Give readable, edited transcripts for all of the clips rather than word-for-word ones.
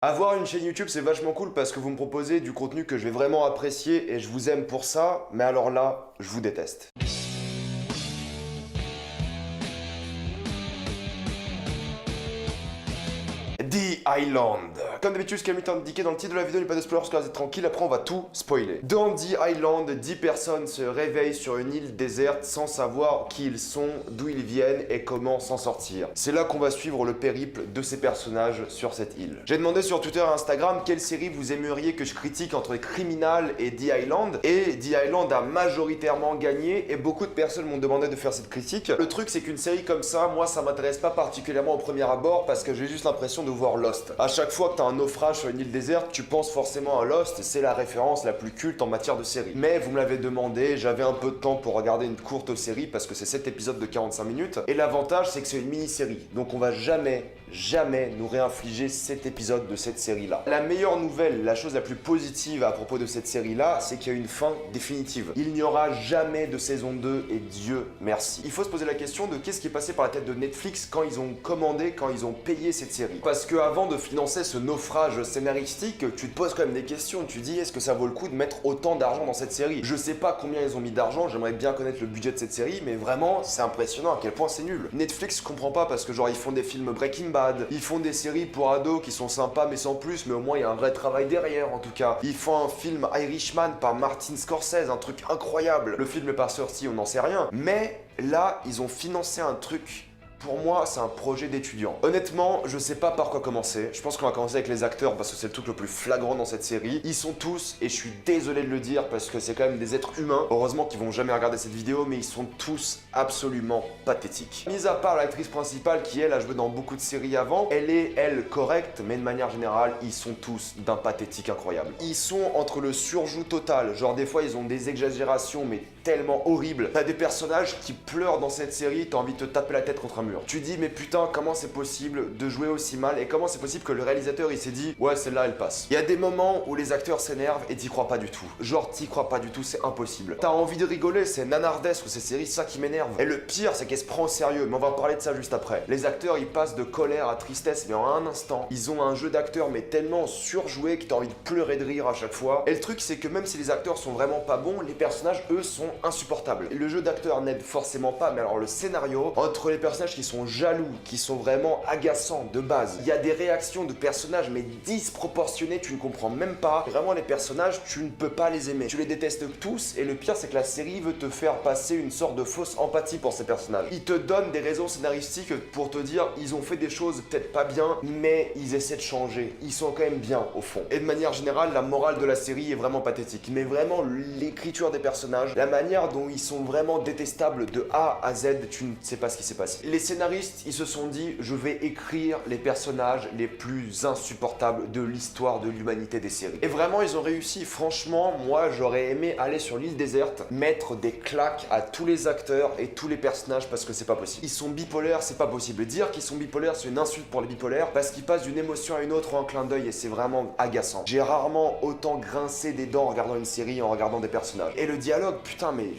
Avoir une chaîne YouTube, c'est vachement cool parce que vous me proposez du contenu que je vais vraiment apprécier et je vous aime pour ça, mais alors là, je vous déteste. The Island. Comme d'habitude, ce qui est indiqué dans le titre de la vidéo n'est pas de spoiler parce que vous êtes tranquille, après on va tout spoiler. Dans The Island, 10 personnes se réveillent sur une île déserte sans savoir qui ils sont, d'où ils viennent et comment s'en sortir. C'est là qu'on va suivre le périple de ces personnages sur cette île. J'ai demandé sur Twitter et Instagram quelle série vous aimeriez que je critique entre Criminal et The Island, et The Island a majoritairement gagné et beaucoup de personnes m'ont demandé de faire cette critique. Le truc c'est qu'une série comme ça, moi ça m'intéresse pas particulièrement au premier abord parce que j'ai juste l'impression de voir Lost. À chaque fois que t'as un naufrage sur une île déserte, tu penses forcément à Lost, c'est la référence la plus culte en matière de série. Mais vous me l'avez demandé, j'avais un peu de temps pour regarder une courte série parce que c'est 7 épisodes de 45 minutes. Et l'avantage c'est que c'est une mini-série, donc on va jamais nous réinfliger 7 épisodes de cette série-là. La meilleure nouvelle, la chose la plus positive à propos de cette série-là, c'est qu'il y a une fin définitive. Il n'y aura jamais de saison 2 et Dieu merci. Il faut se poser la question de qu'est-ce qui est passé par la tête de Netflix quand ils ont commandé, quand ils ont payé cette série. Parce que avant de financer ce naufrage scénaristique, tu te poses quand même des questions. Tu dis, est-ce que ça vaut le coup de mettre autant d'argent dans cette série? Je sais pas combien ils ont mis d'argent, j'aimerais bien connaître le budget de cette série, mais vraiment, c'est impressionnant à quel point c'est nul. Netflix, je comprends pas parce que genre ils font des films Breaking Bad, ils font des séries pour ados qui sont sympas mais sans plus, mais au moins il y a un vrai travail derrière en tout cas. Ils font un film Irishman par Martin Scorsese, un truc incroyable. Le film est pas sorti, on n'en sait rien, mais là, ils ont financé un truc. Pour moi, c'est un projet d'étudiant. Honnêtement, je sais pas par quoi commencer. Je pense qu'on va commencer avec les acteurs parce que c'est le truc le plus flagrant dans cette série. Ils sont tous, et je suis désolé de le dire parce que c'est quand même des êtres humains. Heureusement qu'ils vont jamais regarder cette vidéo, mais ils sont tous absolument pathétiques. Mis à part l'actrice principale qui, elle, a joué dans beaucoup de séries avant, elle est, elle, correcte, mais de manière générale, ils sont tous d'un pathétique incroyable. Ils sont entre le surjoue total. Genre, des fois, ils ont des exagérations, mais tellement horribles. T'as des personnages qui pleurent dans cette série, t'as envie de te taper la tête contre un mur. Tu dis mais putain comment c'est possible de jouer aussi mal et comment c'est possible que le réalisateur il s'est dit ouais celle-là elle passe. Il y a des moments où les acteurs s'énervent et t'y crois pas du tout. Genre t'y crois pas du tout, c'est impossible. T'as envie de rigoler, c'est nanardesque ces séries, ça qui m'énerve. Et le pire c'est qu'elle se prend au sérieux, mais on va parler de ça juste après. Les acteurs ils passent de colère à tristesse mais en un instant. Ils ont un jeu d'acteurs mais tellement surjoué que t'as envie de pleurer de rire à chaque fois. Et le truc c'est que même si les acteurs sont vraiment pas bons, les personnages eux sont insupportables. Et le jeu d'acteurs n'aide forcément pas, mais alors le scénario, entre les personnages qui sont jaloux, qui sont vraiment agaçants de base. Il y a des réactions de personnages mais disproportionnées, tu ne comprends même pas. Vraiment les personnages, tu ne peux pas les aimer. Tu les détestes tous et le pire c'est que la série veut te faire passer une sorte de fausse empathie pour ces personnages. Ils te donnent des raisons scénaristiques pour te dire ils ont fait des choses peut-être pas bien, mais ils essaient de changer. Ils sont quand même bien au fond. Et de manière générale, la morale de la série est vraiment pathétique. Mais vraiment l'écriture des personnages, la manière dont ils sont vraiment détestables de A à Z, tu ne sais pas ce qui s'est passé. Les scénaristes ils se sont dit je vais écrire les personnages les plus insupportables de l'histoire de l'humanité des séries. Et vraiment ils ont réussi. Franchement moi j'aurais aimé aller sur l'île déserte, mettre des claques à tous les acteurs et tous les personnages parce que c'est pas possible. Ils sont bipolaires, c'est pas possible. Dire qu'ils sont bipolaires c'est une insulte pour les bipolaires parce qu'ils passent d'une émotion à une autre en un clin d'œil et c'est vraiment agaçant. J'ai rarement autant grincé des dents en regardant une série en regardant des personnages. Et le dialogue, putain mais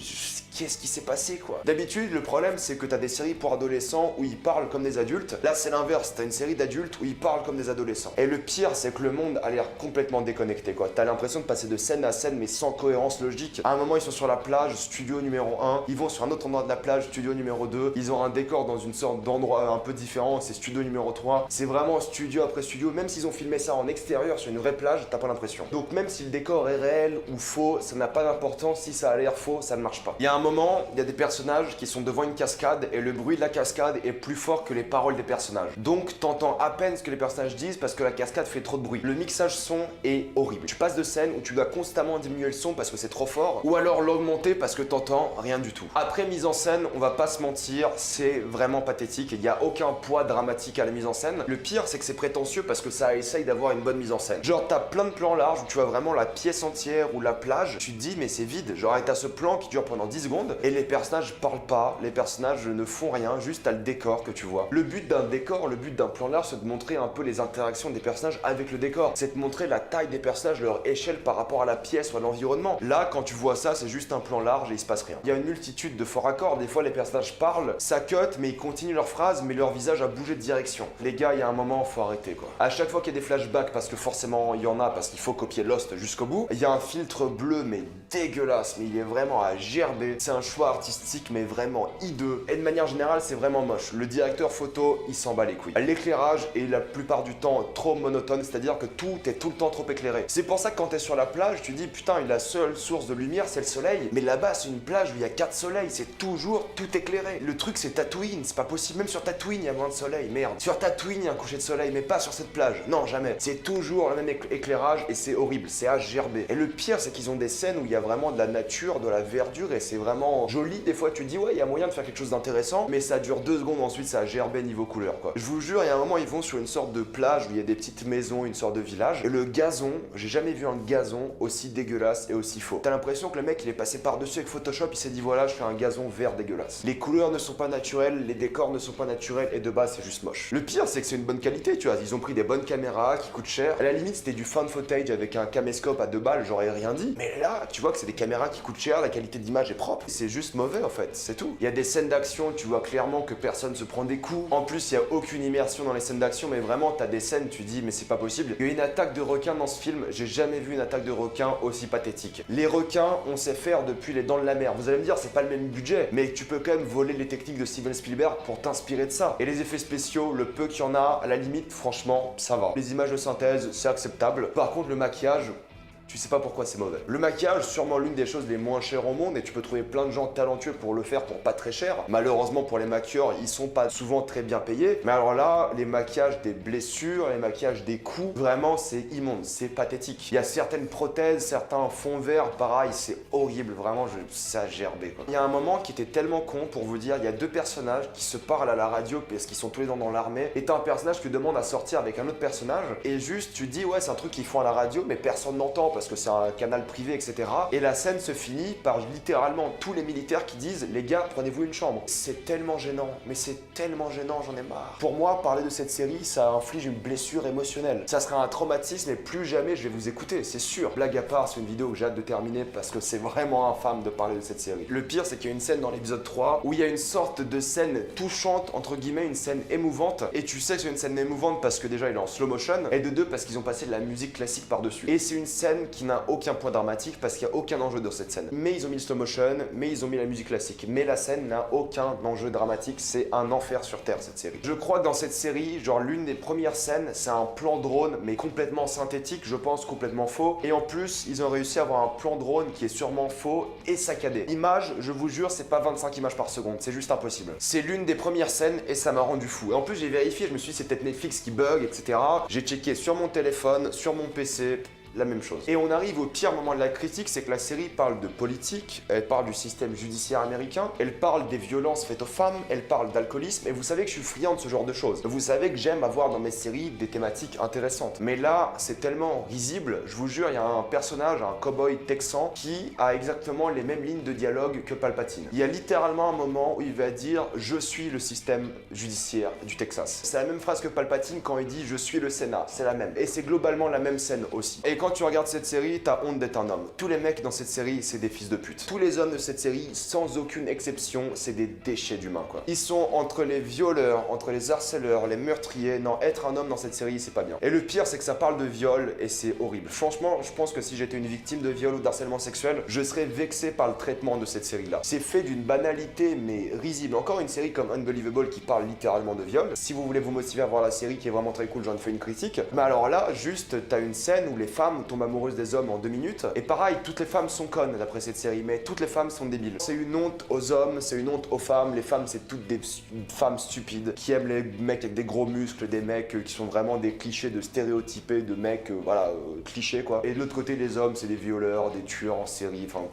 qu'est-ce qui s'est passé quoi? D'habitude le problème c'est que t'as des séries pour adolescents où ils parlent comme des adultes. Là c'est l'inverse, t'as une série d'adultes où ils parlent comme des adolescents. Et le pire c'est que le monde a l'air complètement déconnecté quoi. T'as l'impression de passer de scène à scène mais sans cohérence logique. À un moment ils sont sur la plage, studio numéro 1, ils vont sur un autre endroit de la plage, studio numéro 2, ils ont un décor dans une sorte d'endroit un peu différent, c'est studio numéro 3. C'est vraiment studio après studio, même s'ils ont filmé ça en extérieur sur une vraie plage, t'as pas l'impression. Donc même si le décor est réel ou faux, ça n'a pas d'importance, si ça a l'air faux, ça ne marche pas. Il y a un moment, il y a des personnages qui sont devant une cascade et le bruit de la cascade est plus fort que les paroles des personnages. Donc t'entends à peine ce que les personnages disent parce que la cascade fait trop de bruit. Le mixage son est horrible. Tu passes de scènes où tu dois constamment diminuer le son parce que c'est trop fort ou alors l'augmenter parce que t'entends rien du tout. Après mise en scène, on va pas se mentir, c'est vraiment pathétique et il n'y a aucun poids dramatique à la mise en scène. Le pire c'est que c'est prétentieux parce que ça essaye d'avoir une bonne mise en scène. Genre t'as plein de plans larges où tu vois vraiment la pièce entière ou la plage, tu te dis mais c'est vide. Genre t'as ce plan plan qui dure pendant 10 secondes et les personnages parlent pas, les personnages ne font rien, juste t'as le décor que tu vois. Le but d'un décor, le but d'un plan large, c'est de montrer un peu les interactions des personnages avec le décor. C'est de montrer la taille des personnages, leur échelle par rapport à la pièce ou à l'environnement. Là, quand tu vois ça, c'est juste un plan large et il se passe rien. Il y a une multitude de forts accords, des fois les personnages parlent, ça cut, mais ils continuent leur phrase, mais leur visage a bougé de direction. Les gars, il y a un moment, faut arrêter quoi. À chaque fois qu'il y a des flashbacks, parce que forcément il y en a, parce qu'il faut copier Lost jusqu'au bout, il y a un filtre bleu mais dégueulasse, mais il est vraiment à gerber. C'est un choix artistique mais vraiment hideux. Et de manière générale, c'est vraiment moche. Le directeur photo, il s'en bat les couilles. L'éclairage est la plupart du temps trop monotone, c'est-à-dire que tout est tout le temps trop éclairé. C'est pour ça que quand t'es sur la plage, tu dis putain, la seule source de lumière c'est le soleil. Mais là-bas, c'est une plage où il y a 4 soleils, c'est toujours tout éclairé. Le truc c'est Tatooine, c'est pas possible. Même sur Tatooine, il y a moins de soleil, merde. Sur Tatooine, il y a un coucher de soleil, mais pas sur cette plage. Non, jamais. C'est toujours le même éclairage et c'est horrible, c'est à gerber. Et le pire, c'est qu'ils ont des scènes où il y a vraiment de la nature, de la verdure et c'est vraiment joli. Des fois, tu te dis ouais, il y a moyen de faire quelque chose d'intéressant, mais ça dure 2 secondes, ensuite ça a gerbé niveau couleur quoi. Je vous jure, il y a un moment, ils vont sur une sorte de plage où il y a des petites maisons, une sorte de village. Et le gazon, j'ai jamais vu un gazon aussi dégueulasse et aussi faux. T'as l'impression que le mec il est passé par-dessus avec Photoshop, il s'est dit voilà, je fais un gazon vert dégueulasse. Les couleurs ne sont pas naturelles, les décors ne sont pas naturels et de base c'est juste moche. Le pire c'est que c'est une bonne qualité, tu vois, ils ont pris des bonnes caméras qui coûtent cher. À la limite c'était du fan footage avec un caméscope à 2 balles, j'aurais rien dit. Mais là, tu vois que c'est des caméras qui coûtent cher, la qualité d'image est propre. C'est juste mauvais en fait, c'est tout. Il y a des scènes d'action, tu vois clairement que personne se prend des coups. En plus, il y a aucune immersion dans les scènes d'action, mais vraiment t'as des scènes, tu dis mais c'est pas possible. Il y a une attaque de requin dans ce film, j'ai jamais vu une attaque de requin aussi pathétique. Les requins, on sait faire depuis Les Dents de la Mer. Vous allez me dire, c'est pas le même budget, mais tu peux quand même voler les techniques de Steven Spielberg pour t'inspirer de ça. Et les effets spéciaux, le peu qu'il y en a, à la limite, franchement, ça va. Les images de synthèse, c'est acceptable. Par contre, le maquillage, tu sais pas pourquoi c'est mauvais. Le maquillage, sûrement l'une des choses les moins chères au monde et tu peux trouver plein de gens talentueux pour le faire pour pas très cher. Malheureusement pour les maquilleurs, ils sont pas souvent très bien payés. Mais alors là, les maquillages des blessures, les maquillages des coups, vraiment c'est immonde, c'est pathétique. Il y a certaines prothèses, certains fonds verts, pareil, c'est horrible, vraiment ça a gerbé quoi. Il y a un moment qui était tellement con pour vous dire, il y a 2 personnages qui se parlent à la radio parce qu'ils sont tous les deux dans l'armée et t'as un personnage qui demande à sortir avec un autre personnage et juste tu dis ouais c'est un truc qu'ils font à la radio mais personne n'entend parce que c'est un canal privé, etc. Et la scène se finit par littéralement tous les militaires qui disent les gars, prenez-vous une chambre. C'est tellement gênant, mais c'est tellement gênant, j'en ai marre. Pour moi, parler de cette série, ça inflige une blessure émotionnelle. Ça sera un traumatisme et plus jamais je vais vous écouter, c'est sûr. Blague à part, c'est une vidéo que j'ai hâte de terminer parce que c'est vraiment infâme de parler de cette série. Le pire, c'est qu'il y a une scène dans l'épisode 3 où il y a une sorte de scène touchante, entre guillemets, une scène émouvante. Et tu sais que c'est une scène émouvante parce que déjà il est en slow motion et de 2 parce qu'ils ont passé de la musique classique par-dessus. Et c'est une scène qui n'a aucun point dramatique parce qu'il n'y a aucun enjeu dans cette scène. Mais ils ont mis le slow motion, mais ils ont mis la musique classique. Mais la scène n'a aucun enjeu dramatique, c'est un enfer sur terre cette série. Je crois que dans cette série, genre l'une des premières scènes, c'est un plan drone mais complètement synthétique, je pense complètement faux. Et en plus, ils ont réussi à avoir un plan drone qui est sûrement faux et saccadé. Image, je vous jure, c'est pas 25 images par seconde, c'est juste impossible. C'est l'une des premières scènes et ça m'a rendu fou. Et en plus, j'ai vérifié, je me suis dit c'est peut-être Netflix qui bug, etc. J'ai checké sur mon téléphone, sur mon PC. La même chose. Et on arrive au pire moment de la critique, c'est que la série parle de politique, elle parle du système judiciaire américain, elle parle des violences faites aux femmes, elle parle d'alcoolisme, et vous savez que je suis friand de ce genre de choses. Vous savez que j'aime avoir dans mes séries des thématiques intéressantes. Mais là, c'est tellement risible, je vous jure, il y a un personnage, un cow-boy texan, qui a exactement les mêmes lignes de dialogue que Palpatine. Il y a littéralement un moment où il va dire « Je suis le système judiciaire du Texas ». C'est la même phrase que Palpatine quand il dit « Je suis le Sénat », c'est la même. Et c'est globalement la même scène aussi. Et quand tu regardes cette série, t'as honte d'être un homme. Tous les mecs dans cette série, c'est des fils de pute. Tous les hommes de cette série, sans aucune exception, c'est des déchets d'humains, quoi. Ils sont entre les violeurs, entre les harceleurs, les meurtriers. Non, être un homme dans cette série, c'est pas bien. Et le pire, c'est que ça parle de viol et c'est horrible. Franchement, je pense que si j'étais une victime de viol ou d'harcèlement sexuel, je serais vexé par le traitement de cette série-là. C'est fait d'une banalité, mais risible. Encore une série comme Unbelievable qui parle littéralement de viol. Si vous voulez vous motiver à voir la série qui est vraiment très cool, j'en fais une critique. Mais alors là, juste, t'as une scène où les femmes tombent amoureuses des hommes en 2 minutes. Et pareil, toutes les femmes sont connes d'après cette série, mais toutes les femmes sont débiles. C'est une honte aux hommes, c'est une honte aux femmes. Les femmes, c'est toutes des femmes stupides qui aiment les mecs avec des gros muscles, des mecs qui sont vraiment des clichés de stéréotypés, de mecs, clichés quoi. Et de l'autre côté, les hommes, c'est des violeurs, des tueurs en série, enfin...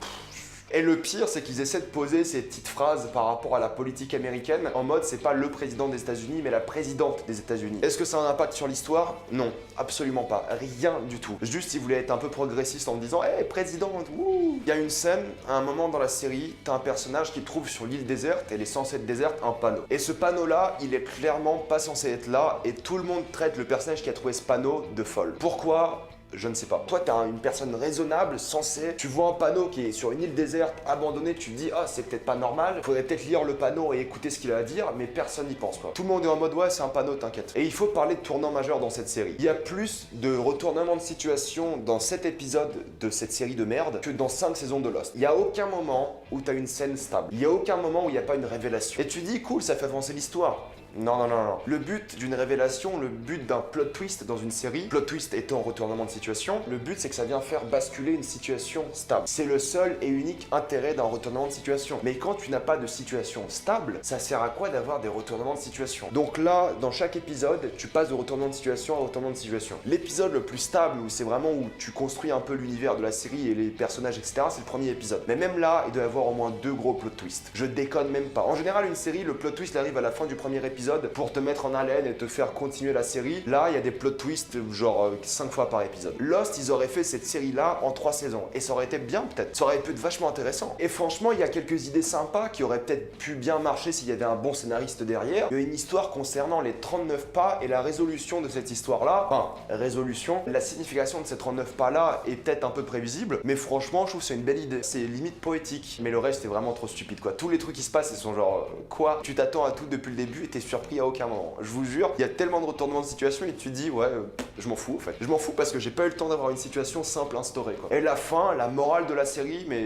Et le pire, c'est qu'ils essaient de poser ces petites phrases par rapport à la politique américaine, en mode c'est pas le président des États-Unis, mais la présidente des États-Unis. Est-ce que ça a un impact sur l'histoire? Non, absolument pas. Rien du tout. Juste, ils voulaient être un peu progressiste en disant hey, présidente, wouh. Il y a une scène, à un moment dans la série, t'as un personnage qui trouve sur l'île déserte, elle est censée être déserte, un panneau. Et ce panneau-là, il est clairement pas censé être là, et tout le monde traite le personnage qui a trouvé ce panneau de folle. Pourquoi? Je ne sais pas. Toi, t'es une personne raisonnable, sensée. Tu vois un panneau qui est sur une île déserte, abandonnée, tu te dis, ah, c'est peut-être pas normal. Faudrait peut-être lire le panneau et écouter ce qu'il a à dire, mais personne n'y pense, quoi. Tout le monde est en mode, ouais, c'est un panneau, t'inquiète. Et il faut parler de tournant majeur dans cette série. Il y a plus de retournements de situation dans 7 épisodes de cette série de merde que dans 5 saisons de Lost. Il y a aucun moment où t'as une scène stable. Il y a aucun moment où il n'y a pas une révélation. Et tu dis, cool, ça fait avancer l'histoire. Non, non, non, non. Le but d'une révélation, le but d'un plot twist dans une série, plot twist étant retournement de situation, le but c'est que ça vient faire basculer une situation stable. C'est le seul et unique intérêt d'un retournement de situation. Mais quand tu n'as pas de situation stable, ça sert à quoi d'avoir des retournements de situation? Donc là, dans chaque épisode, tu passes de retournement de situation à retournement de situation. L'épisode le plus stable, où c'est vraiment où tu construis un peu l'univers de la série et les personnages, etc., c'est le premier épisode. Mais même là, il doit y avoir au moins 2 gros plot twists. Je déconne même pas. En général, une série, le plot twist arrive à la fin du premier épisode pour te mettre en haleine et te faire continuer la série. Là, il y a des plot twists genre 5 fois par épisode. Lost, ils auraient fait cette série-là en 3 saisons. Et ça aurait été bien peut-être. Ça aurait pu être vachement intéressant. Et franchement, il y a quelques idées sympas qui auraient peut-être pu bien marcher s'il y avait un bon scénariste derrière. Il y a une histoire concernant les 39 pas et la résolution de cette histoire-là. Enfin, résolution. La signification de ces 39 pas-là est peut-être un peu prévisible. Mais franchement, je trouve que c'est une belle idée. C'est limite poétique. Mais le reste est vraiment trop stupide, quoi. Tous les trucs qui se passent, ils sont genre, quoi? Tu t'attends à tout depuis le début et t'es surpris à aucun moment. Je vous jure, il y a tellement de retournements de situation et tu te dis, ouais, je m'en fous en fait. Je m'en fous parce que j'ai pas eu le temps d'avoir une situation simple instaurée, quoi. Et la fin, la morale de la série, mais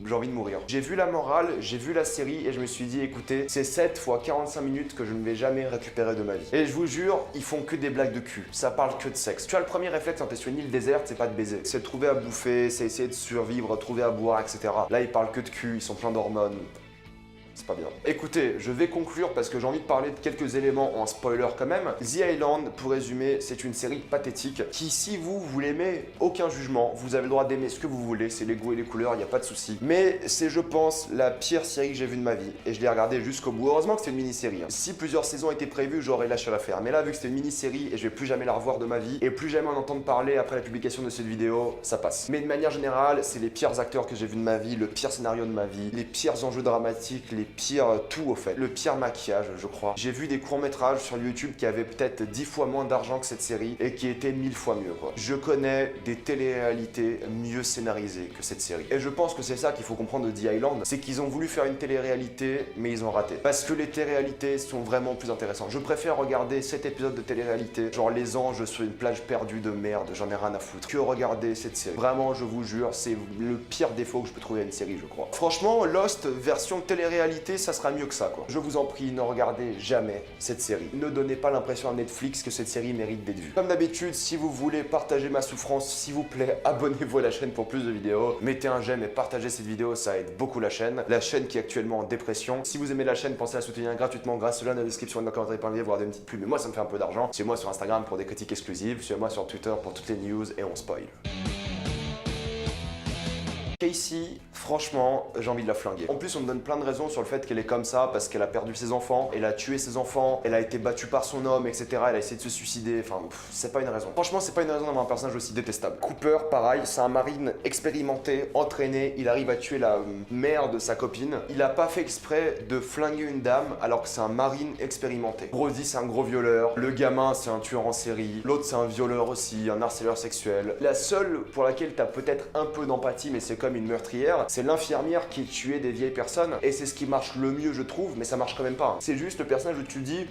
j'ai envie de mourir. J'ai vu la morale, j'ai vu la série et je me suis dit, écoutez, c'est 7 fois 45 minutes que je ne vais jamais récupérer de ma vie. Et je vous jure, ils font que des blagues de cul. Ça parle que de sexe. Tu as le premier réflexe quand t'es sur une île déserte, c'est pas de baiser. C'est de trouver à bouffer, c'est essayer de survivre, trouver à boire, etc. Là, ils parlent que de cul, ils sont pleins d'hormones. C'est pas bien. Écoutez, je vais conclure parce que j'ai envie de parler de quelques éléments en spoiler quand même. The Island, pour résumer, c'est une série pathétique qui, si vous l'aimez, aucun jugement, vous avez le droit d'aimer ce que vous voulez, c'est les goûts et les couleurs, il n'y a pas de souci. Mais c'est, je pense, la pire série que j'ai vue de ma vie et je l'ai regardée jusqu'au bout. Heureusement que c'était une mini-série. Hein. Si plusieurs saisons étaient prévues, j'aurais lâché l'affaire. Mais là, vu que c'était une mini-série et je vais plus jamais la revoir de ma vie et plus jamais en entendre parler après la publication de cette vidéo, ça passe. Mais de manière générale, c'est les pires acteurs que j'ai vus de ma vie, le pire scénario de ma vie, les pires enjeux dramatiques, les pires tout au fait. Le pire maquillage, je crois. J'ai vu des courts-métrages sur YouTube qui avaient peut-être 10 fois moins d'argent que cette série et qui étaient 1000 fois mieux, quoi. Je connais des télé-réalités mieux scénarisées que cette série. Et je pense que c'est ça qu'il faut comprendre de The Island, c'est qu'ils ont voulu faire une télé-réalité, mais ils ont raté. Parce que les télé-réalités sont vraiment plus intéressantes. Je préfère regarder 7 épisodes de télé-réalité, genre les anges sur une plage perdue de merde, j'en ai rien à foutre, que regarder cette série. Vraiment, je vous jure, c'est le pire défaut que je peux trouver à une série, je crois. Franchement, Lost, version télé-réalité, ça sera mieux que ça, quoi. Je vous en prie, ne regardez jamais cette série. Ne donnez pas l'impression à Netflix que cette série mérite d'être vue. Comme d'habitude, si vous voulez partager ma souffrance, s'il vous plaît, abonnez-vous à la chaîne pour plus de vidéos. Mettez un j'aime et partagez cette vidéo, ça aide beaucoup la chaîne. La chaîne qui est actuellement en dépression. Si vous aimez la chaîne, pensez à la soutenir gratuitement grâce au lien dans la description et dans le commentaire épinglé, voir des petites pubs. Mais moi, ça me fait un peu d'argent. Suivez-moi sur Instagram pour des critiques exclusives. Suivez-moi sur Twitter pour toutes les news et on spoil. Casey, franchement, j'ai envie de la flinguer. En plus, on me donne plein de raisons sur le fait qu'elle est comme ça, parce qu'elle a perdu ses enfants, elle a tué ses enfants, elle a été battue par son homme, etc. Elle a essayé de se suicider, enfin, c'est pas une raison. Franchement, c'est pas une raison d'avoir un personnage aussi détestable. Cooper, pareil, c'est un marine expérimenté, entraîné, il arrive à tuer la mère de sa copine. Il a pas fait exprès de flinguer une dame, alors que c'est un marine expérimenté. Brody, c'est un gros violeur, le gamin, c'est un tueur en série, l'autre, c'est un violeur aussi, un harceleur sexuel. La seule pour laquelle t'as peut-être un peu d'empathie, mais c'est comme une meurtrière, c'est l'infirmière qui tuait des vieilles personnes, et c'est ce qui marche le mieux, je trouve, mais ça marche quand même pas. C'est juste le personnage où tu dis,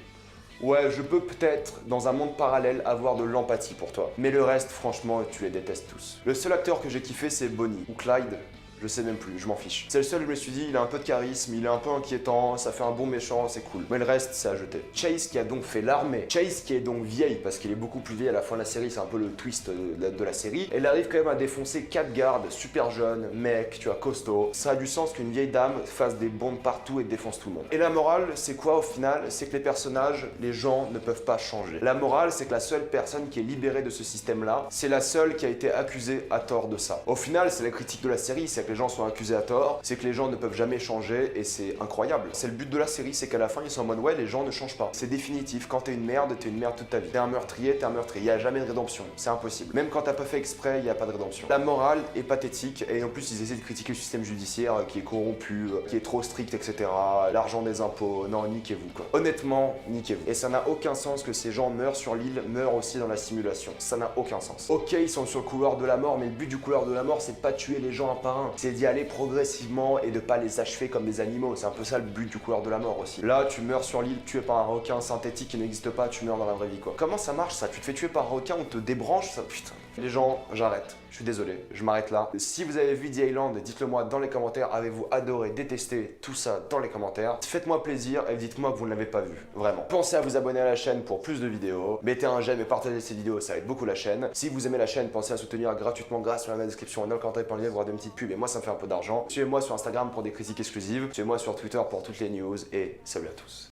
ouais, je peux peut-être, dans un monde parallèle, avoir de l'empathie pour toi. Mais le reste, franchement, tu les détestes tous. Le seul acteur que j'ai kiffé, c'est Bonnie, ou Clyde. Je sais même plus, je m'en fiche. C'est le seul, je me suis dit, il a un peu de charisme, il est un peu inquiétant, ça fait un bon méchant, c'est cool. Mais le reste, c'est à jeter. Chase qui a donc fait l'armée. Chase qui est donc vieille, parce qu'il est beaucoup plus vieille à la fin de la série, c'est un peu le twist de la série. Elle arrive quand même à défoncer 4 gardes, super jeunes, mecs, tu vois, costaud. Ça a du sens qu'une vieille dame fasse des bombes partout et défonce tout le monde. Et la morale, c'est quoi au final? C'est que les personnages, les gens ne peuvent pas changer. La morale, c'est que la seule personne qui est libérée de ce système-là, c'est la seule qui a été accusée à tort de ça. Au final, c'est la critique de la série, c'est que les gens sont accusés à tort, c'est que les gens ne peuvent jamais changer et c'est incroyable. C'est le but de la série, c'est qu'à la fin ils sont en mode ouais, les gens ne changent pas. C'est définitif, quand t'es une merde toute ta vie. T'es un meurtrier, il y a jamais de rédemption, c'est impossible. Même quand t'as pas fait exprès, il y a pas de rédemption. La morale est pathétique et en plus ils essaient de critiquer le système judiciaire qui est corrompu, qui est trop strict, etc. L'argent des impôts, non, niquez-vous quoi. Honnêtement, niquez-vous. Et ça n'a aucun sens que ces gens meurent sur l'île, meurent aussi dans la simulation. Ça n'a aucun sens. Ok, ils sont sur le couloir de la mort, mais le but du couloir de la mort, c'est de pas tuer les gens un par un. C'est d'y aller progressivement et de pas les achever comme des animaux. C'est un peu ça le but du couloir de la mort aussi. Là, tu meurs sur l'île, tué par un requin synthétique qui n'existe pas, tu meurs dans la vraie vie quoi. Comment ça marche ça? Tu te fais tuer par un requin, on te débranche, ça putain. Les gens, j'arrête. Je suis désolé, je m'arrête là. Si vous avez vu The Island, dites-le moi dans les commentaires. Avez-vous adoré, détesté tout ça dans les commentaires? Faites-moi plaisir et dites-moi que vous ne l'avez pas vu. Vraiment. Pensez à vous abonner à la chaîne pour plus de vidéos. Mettez un j'aime et partagez ces vidéos, ça aide beaucoup la chaîne. Si vous aimez la chaîne, pensez à soutenir gratuitement grâce à la description et dans le commentaire pour voir des petites pubs et moi ça me fait un peu d'argent. Suivez-moi sur Instagram pour des critiques exclusives. Suivez-moi sur Twitter pour toutes les news et salut à tous.